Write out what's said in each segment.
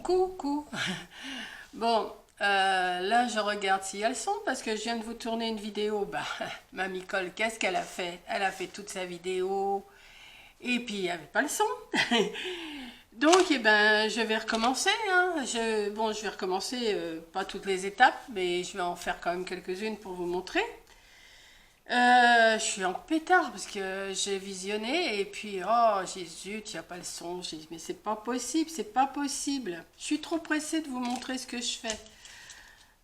Coucou. Bon, là je regarde si elles sont parce que je viens de vous tourner une vidéo. Bah, Mamie Cole, qu'est-ce qu'elle a fait? Elle a fait toute sa vidéo et puis il n'y avait pas le son. Donc, eh ben, je vais recommencer. Hein. Bon, je vais recommencer, pas toutes les étapes, mais je vais en faire quand même quelques-unes pour vous montrer. Je suis en pétard parce que j'ai visionné et puis oh Jésus, il n'y a pas le son. J'ai dit mais c'est pas possible, c'est pas possible. Je suis trop pressée de vous montrer ce que je fais.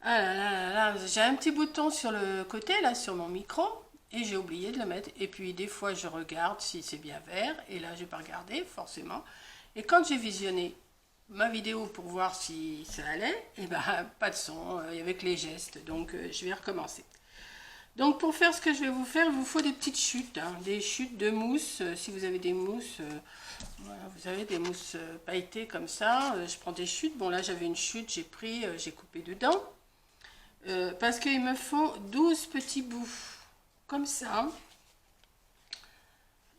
Ah là là là là, j'ai un petit bouton sur le côté là sur mon micro et j'ai oublié de le mettre. Et puis des fois je regarde si c'est bien vert et là j'ai pas regardé forcément. Et quand j'ai visionné ma vidéo pour voir si ça allait, et ben pas de son avec les gestes. Donc je vais recommencer. Donc pour faire ce que je vais vous faire, il vous faut des petites chutes, hein, des chutes de mousse. Si vous avez des mousses, voilà, vous avez des mousses pailletées comme ça. Je prends des chutes. Bon là j'avais une chute, j'ai pris, j'ai coupé dedans. Parce qu'il me faut 12 petits bouts, comme ça,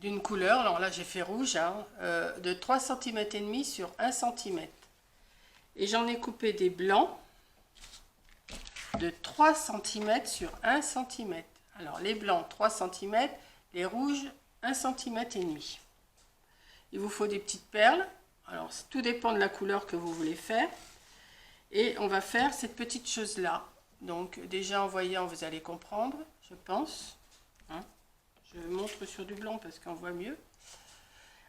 d'une couleur. Alors là j'ai fait rouge, hein, de 3,5 cm sur 1 cm. Et j'en ai coupé des blancs de 3 cm sur 1 cm. Alors les blancs 3 cm, les rouges 1,5 cm. Il vous faut des petites perles. Alors tout dépend de la couleur que vous voulez faire. Et on va faire cette petite chose là. Donc déjà en voyant vous allez comprendre, je pense. Hein, je montre sur du blanc parce qu'on voit mieux.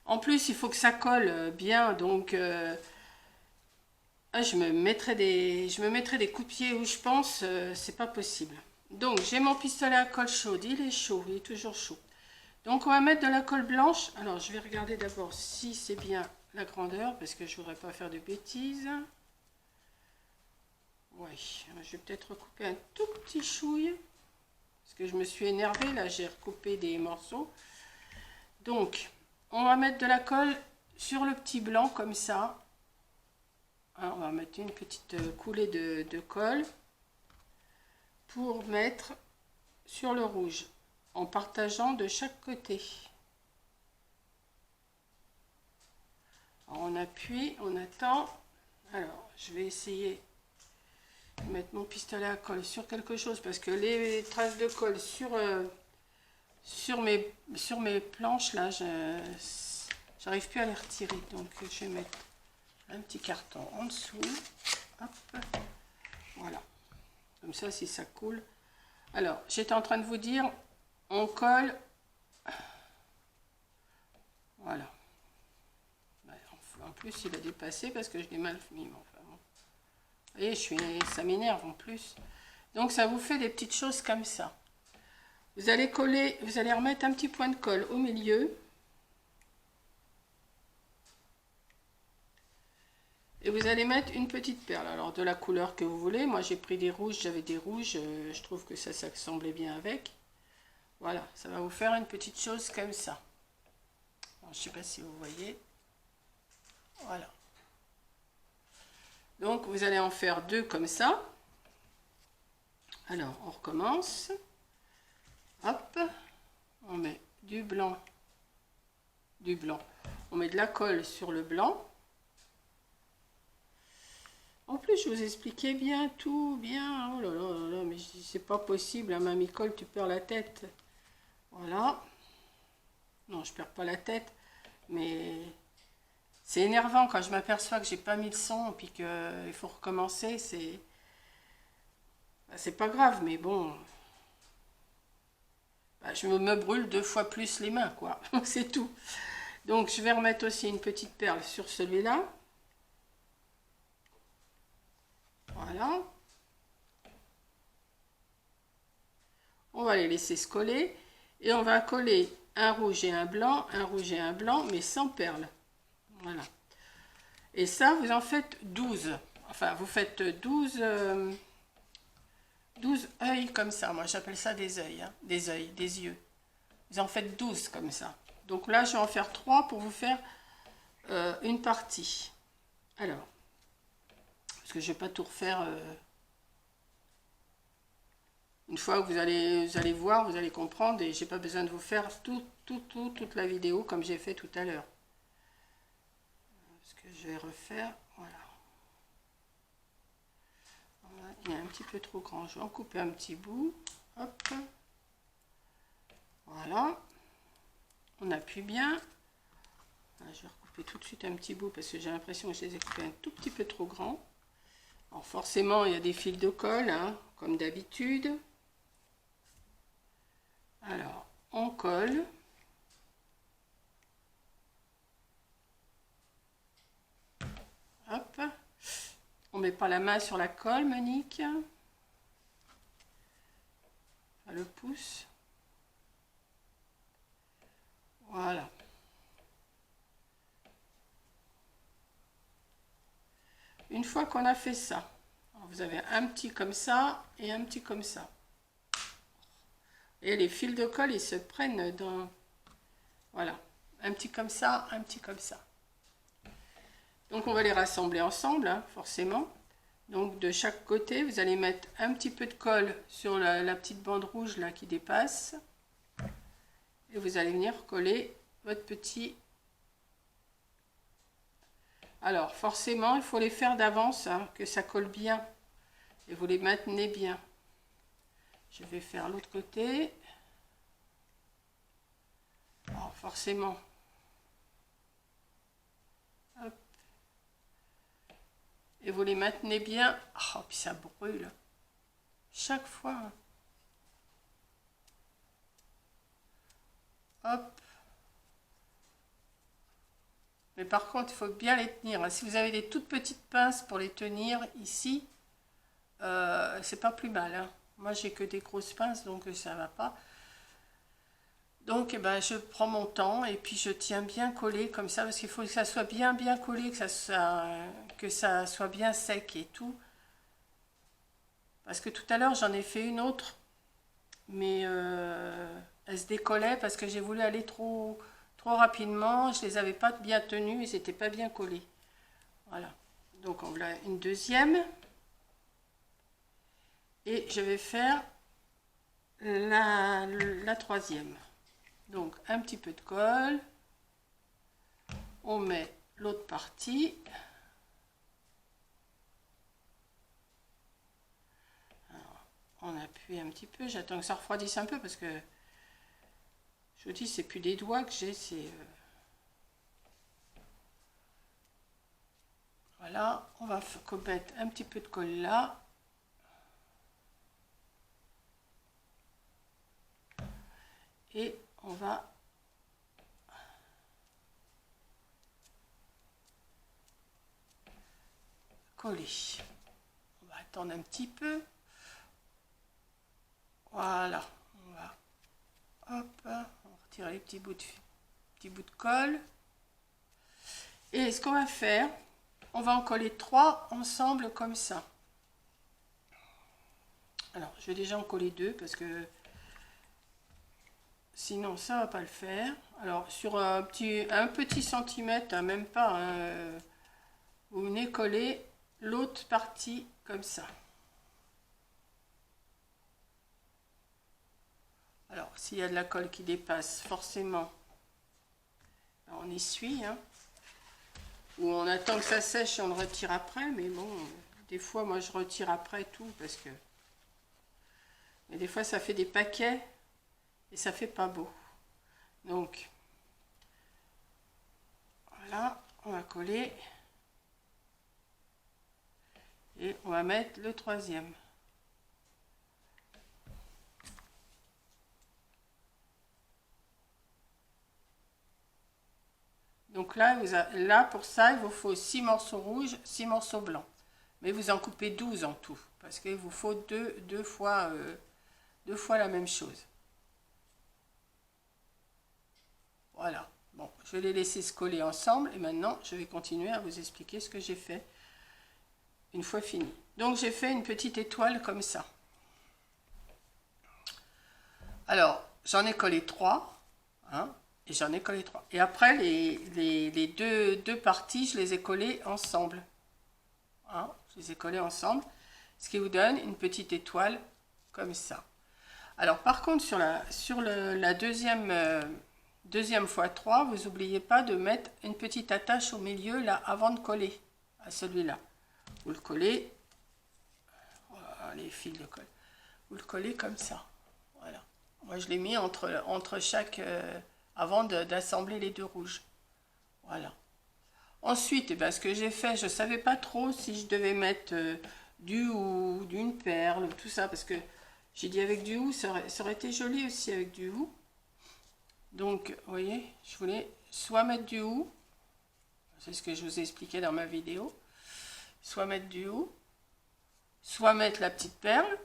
En plus il faut que ça colle bien, donc je me mettrai des coups de pied où je pense, c'est pas possible. Donc j'ai mon pistolet à colle chaude, il est chaud, il est toujours chaud. Donc on va mettre de la colle blanche. Alors je vais regarder d'abord si c'est bien la grandeur parce que je voudrais pas faire de bêtises. Oui, je vais peut-être recouper un tout petit chouille parce que je me suis énervée là, j'ai recoupé des morceaux. Donc on va mettre de la colle sur le petit blanc comme ça. On va mettre une petite coulée de colle pour mettre sur le rouge en partageant de chaque côté. Alors on appuie, on attend. Alors je vais essayer de mettre mon pistolet à colle sur quelque chose parce que les traces de colle sur mes planches là, j'arrive plus à les retirer. Donc je vais mettre un petit carton en dessous. Hop. Voilà. Comme ça, si ça coule. Alors, j'étais en train de vous dire, on colle. Voilà. En plus, il a dépassé parce que je l'ai mal mis. Enfin, bon. Vous voyez, ça m'énerve en plus. Donc, ça vous fait des petites choses comme ça. Vous allez coller, vous allez remettre un petit point de colle au milieu. Et vous allez mettre une petite perle, alors de la couleur que vous voulez. Moi j'ai pris des rouges, j'avais des rouges, je trouve que ça semblait bien avec. Voilà, ça va vous faire une petite chose comme ça. Alors, je ne sais pas si vous voyez. Voilà. Donc vous allez en faire deux comme ça. Alors on recommence. Hop, on met du blanc. On met de la colle sur le blanc. En plus, je vous expliquais bien tout, bien. Oh là là là là, mais c'est pas possible, hein, Mamie Cole, tu perds la tête. Voilà. Non, je perds pas la tête, mais c'est énervant quand je m'aperçois que j'ai pas mis le son et puis qu'il faut recommencer. C'est pas grave, mais bon, je me brûle 2 fois plus les mains, quoi. C'est tout. Donc, je vais remettre aussi une petite perle sur celui-là. Voilà. On va les laisser se coller. Et on va coller un rouge et un blanc, mais sans perles. Voilà. Et ça, vous en faites 12. Enfin, vous faites 12 œils comme ça. Moi, j'appelle ça des œils. Hein. Des œils, des yeux. Vous en faites 12 comme ça. Donc là, je vais en faire 3 pour vous faire une partie. Alors, parce que je ne vais pas tout refaire. Une fois que vous allez voir, vous allez comprendre et j'ai pas besoin de vous faire toute la vidéo comme j'ai fait tout à l'heure. Ce que je vais refaire, voilà. il est un petit peu trop grand. Je vais en couper un petit bout. Hop. Voilà. On appuie bien. Là, je vais recouper tout de suite un petit bout parce que j'ai l'impression que je les ai coupés un tout petit peu trop grands. Alors forcément, il y a des fils de colle, hein, comme d'habitude. Alors, on colle. Hop. On ne met pas la main sur la colle, Monique. Enfin, le pouce. Voilà. Une fois qu'on a fait ça, vous avez un petit comme ça et un petit comme ça. Et les fils de colle, ils se prennent dans... Voilà. Un petit comme ça, un petit comme ça. Donc on va les rassembler ensemble, hein, forcément. Donc de chaque côté, vous allez mettre un petit peu de colle sur la petite bande rouge là qui dépasse. Et vous allez venir coller votre petit... Alors forcément, il faut les faire d'avance, hein, que ça colle bien. Et vous les maintenez bien. Je vais faire l'autre côté. Alors forcément... Hop. Et vous les maintenez bien. Oh, puis ça brûle. Chaque fois. Hop. Mais par contre, il faut bien les tenir. Si vous avez des toutes petites pinces pour les tenir ici, c'est pas plus mal. Hein. Moi, j'ai que des grosses pinces, donc ça va pas. Donc, eh ben, je prends mon temps et puis je tiens bien collé comme ça, parce qu'il faut que ça soit bien collé, que ça soit bien sec et tout. Parce que tout à l'heure, j'en ai fait une autre, mais elle se décollait parce que j'ai voulu aller trop rapidement. Je les avais pas bien tenus, ils n'étaient pas bien collés. Voilà. Donc, on a une deuxième. Et je vais faire la troisième. Donc, un petit peu de colle. On met l'autre partie. Alors, on appuie un petit peu. J'attends que ça refroidisse un peu parce que je vous dis, c'est plus des doigts que j'ai, c'est... Voilà, on va mettre un petit peu de colle là. Et on va coller. On va attendre un petit peu. Voilà. On va hop, on retire les petits bouts de colle. Et ce qu'on va faire, on va en coller 3 ensemble comme ça. Alors, je vais déjà en coller 2 parce que sinon ça va pas le faire. Alors sur un petit centimètre, hein, même pas, hein, vous venez coller l'autre partie comme ça. Alors s'il y a de la colle qui dépasse, forcément on essuie, hein, ou on attend que ça sèche et on le retire après. Mais bon, des fois moi je retire après tout parce que, mais des fois ça fait des paquets et ça fait pas beau. Donc voilà, on va coller et on va mettre le troisième. Donc là, là pour ça, il vous faut 6 morceaux rouges, 6 morceaux blancs. Mais vous en coupez 12 en tout, parce qu'il vous faut deux fois la même chose. Voilà. Bon, je vais les laisser se coller ensemble et maintenant, je vais continuer à vous expliquer ce que j'ai fait une fois fini. Donc, j'ai fait une petite étoile comme ça. Alors, j'en ai collé 3, hein, et j'en ai collé 3. Et après, les deux parties, je les ai collées ensemble. Hein, je les ai collées ensemble, ce qui vous donne une petite étoile comme ça. Alors, par contre, sur la deuxième fois 3, vous n'oubliez pas de mettre une petite attache au milieu, là, avant de coller à celui-là. Vous le collez. Voilà. les fils de colle. Vous le collez comme ça. Voilà. Moi, je l'ai mis entre chaque... avant d'assembler les deux rouges. Voilà. Ensuite, eh ben, ce que j'ai fait, je ne savais pas trop si je devais mettre du hou, d'une perle, tout ça, parce que j'ai dit avec du hou, ça aurait été joli aussi avec du hou. Donc, vous voyez, je voulais soit mettre du hou, c'est ce que je vous ai expliqué dans ma vidéo, soit mettre du hou, soit mettre la petite perle,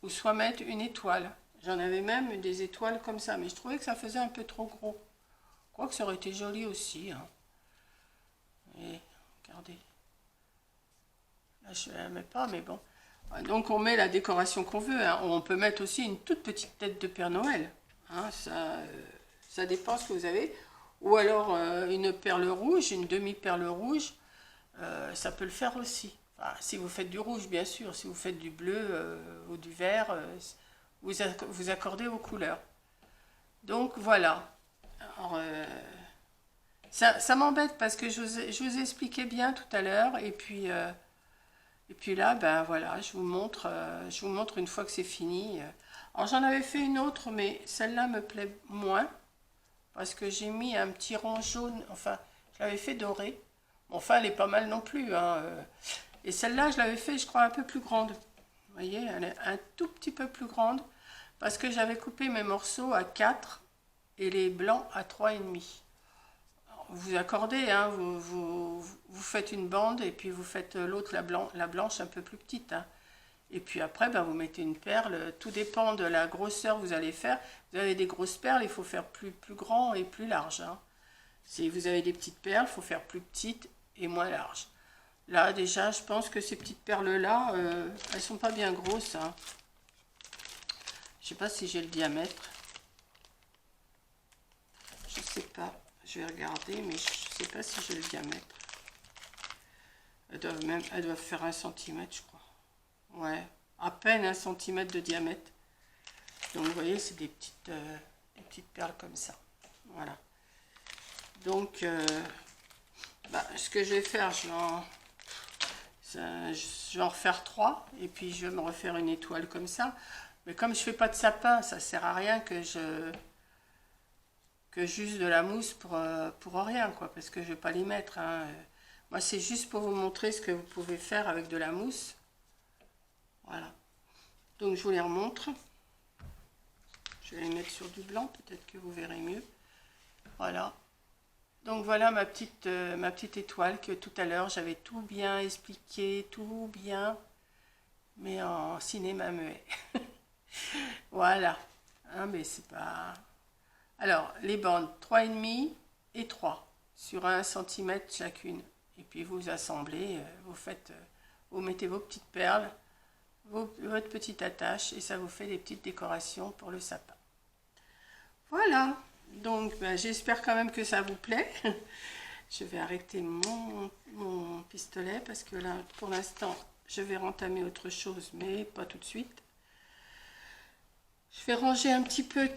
ou soit mettre une étoile. J'en avais même des étoiles comme ça, mais je trouvais que ça faisait un peu trop gros. Je crois que ça aurait été joli aussi. Hein. Et regardez. Là, je ne la mets pas, mais bon. Donc, on met la décoration qu'on veut. Hein. On peut mettre aussi une toute petite tête de Père Noël. Hein. Ça dépend ce que vous avez. Ou alors, une perle rouge, une demi-perle rouge. Ça peut le faire aussi. Enfin, si vous faites du rouge, bien sûr. Si vous faites du bleu ou du vert, vous accordez vos couleurs. Donc, voilà. Alors, ça m'embête parce que je vous ai expliqué bien tout à l'heure. Et puis là, ben voilà, je vous montre une fois que c'est fini. Alors, j'en avais fait une autre, mais celle-là me plaît moins. Parce que j'ai mis un petit rond jaune. Enfin, je l'avais fait doré. Enfin, elle est pas mal non plus. Hein. Et celle-là, je l'avais fait, je crois, un peu plus grande. Vous voyez, elle est un tout petit peu plus grande. Parce que j'avais coupé mes morceaux à 4 et les blancs à 3,5. Vous accordez, hein, vous faites une bande et puis vous faites l'autre, la blanche un peu plus petite. Hein. Et puis après, ben, vous mettez une perle. Tout dépend de la grosseur que vous allez faire. Vous avez des grosses perles, il faut faire plus grand et plus large. Hein. Si vous avez des petites perles, il faut faire plus petites et moins larges. Là, déjà, je pense que ces petites perles-là, elles sont pas bien grosses. Hein. Je sais pas si j'ai le diamètre. Je sais pas. Je vais regarder, mais je sais pas si j'ai le diamètre. Elles doivent faire 1 cm, je crois. Ouais, à peine 1 cm de diamètre. Donc, vous voyez, c'est des petites perles comme ça. Voilà. Donc, ce que je vais faire, je vais en refaire 3. Et puis, je vais me refaire une étoile comme ça. Mais comme je fais pas de sapin, ça sert à rien que juste de la mousse pour rien, quoi. Parce que je vais pas les mettre. Hein. Moi, c'est juste pour vous montrer ce que vous pouvez faire avec de la mousse. Voilà. Donc, je vous les remontre. Je vais les mettre sur du blanc, peut-être que vous verrez mieux. Voilà. Donc, voilà ma petite étoile que tout à l'heure, j'avais tout bien expliqué, tout bien, mais en cinéma muet. Voilà. Hein, mais c'est pas... Alors, les bandes 3,5 et 3 sur 1 cm chacune. Et puis, vous assemblez, vous mettez vos petites perles, votre petite attache et ça vous fait des petites décorations pour le sapin. Voilà, donc j'espère quand même que ça vous plaît. Je vais arrêter mon pistolet parce que là, pour l'instant, je vais rentamer autre chose, mais pas tout de suite. Je vais ranger un petit peu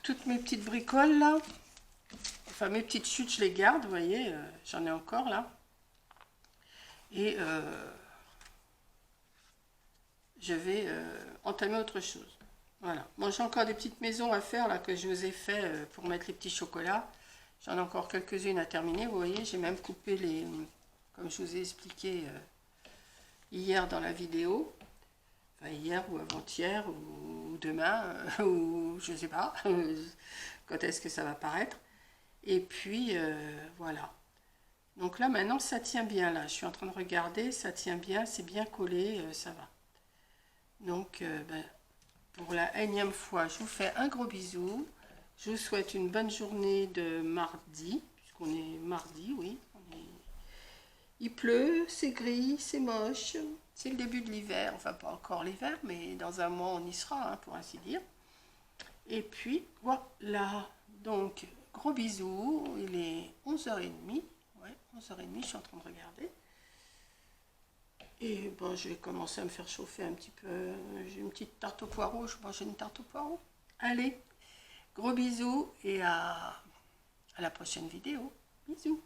toutes mes petites bricoles là. Enfin, mes petites chutes, je les garde, vous voyez, j'en ai encore là. Et je vais entamer autre chose. Voilà. Moi, j'ai encore des petites maisons à faire là que je vous ai fait pour mettre les petits chocolats. J'en ai encore quelques-unes à terminer. Vous voyez, j'ai même coupé comme je vous ai expliqué hier dans la vidéo. Enfin, hier ou avant-hier ou demain ou je sais pas quand est-ce que ça va paraître. Et puis voilà. Donc là, maintenant, ça tient bien là. Je suis en train de regarder, ça tient bien, c'est bien collé, ça va. Donc, pour la énième fois, je vous fais un gros bisou. Je vous souhaite une bonne journée de mardi, puisqu'on est mardi, oui. Il pleut, c'est gris, c'est moche. C'est le début de l'hiver, enfin pas encore l'hiver, mais dans un mois on y sera, hein, pour ainsi dire. Et puis, voilà. Donc, gros bisous. Il est 11h30. Ouais, 11h30, je suis en train de regarder. Et bon, je vais commencer à me faire chauffer un petit peu. J'ai une petite tarte au poireau. Je mange une tarte au poireau. Allez, gros bisous et à la prochaine vidéo. Bisous.